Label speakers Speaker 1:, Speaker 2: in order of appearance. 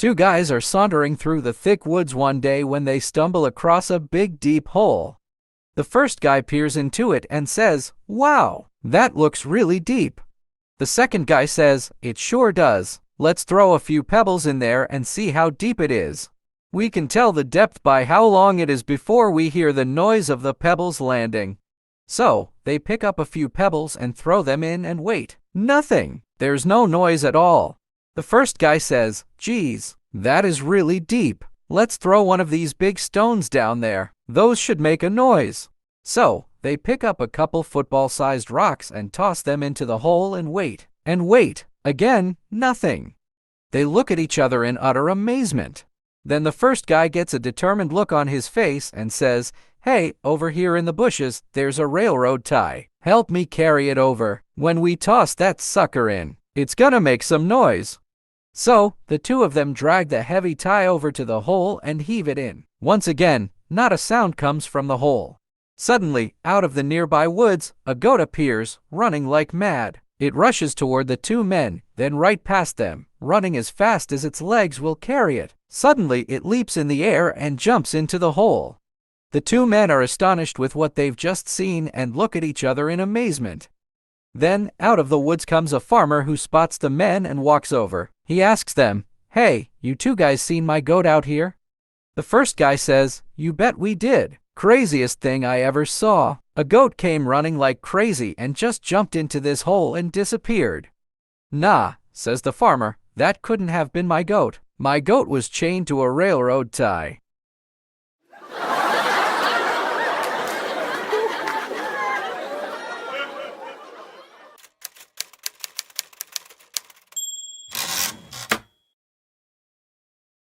Speaker 1: Two guys are sauntering through the thick woods one day when they stumble across a big deep hole. The first guy peers into it and says, "Wow, that looks really deep." The second guy says, "It sure does. Let's throw a few pebbles in there and see how deep it is. We can tell the depth by how long it is before we hear the noise of the pebbles landing." So, they pick up a few pebbles and throw them in and wait. Nothing. There's no noise at all. The first guy says, "Jeez, that is really deep. Let's throw one of these big stones down there. Those should make a noise." So, they pick up a couple football-sized rocks and toss them into the hole and wait. And wait. Again, nothing. They look at each other in utter amazement. Then the first guy gets a determined look on his face and says, "Hey, over here in the bushes, there's a railroad tie. Help me carry it over. When we toss that sucker in, it's gonna make some noise." So, the two of them drag the heavy tie over to the hole and heave it in. Once again, not a sound comes from the hole. Suddenly, out of the nearby woods, a goat appears, running like mad. It rushes toward the two men, then right past them, running as fast as its legs will carry it. Suddenly, it leaps in the air and jumps into the hole. The two men are astonished with what they've just seen and look at each other in amazement. Then, out of the woods comes a farmer who spots the men and walks over. He asks them, "Hey, you two guys seen my goat out here?" The first guy says, "You bet we did. Craziest thing I ever saw. A goat came running like crazy and just jumped into this hole and disappeared." "Nah," says the farmer, "that couldn't have been my goat. My goat was chained to a railroad tie."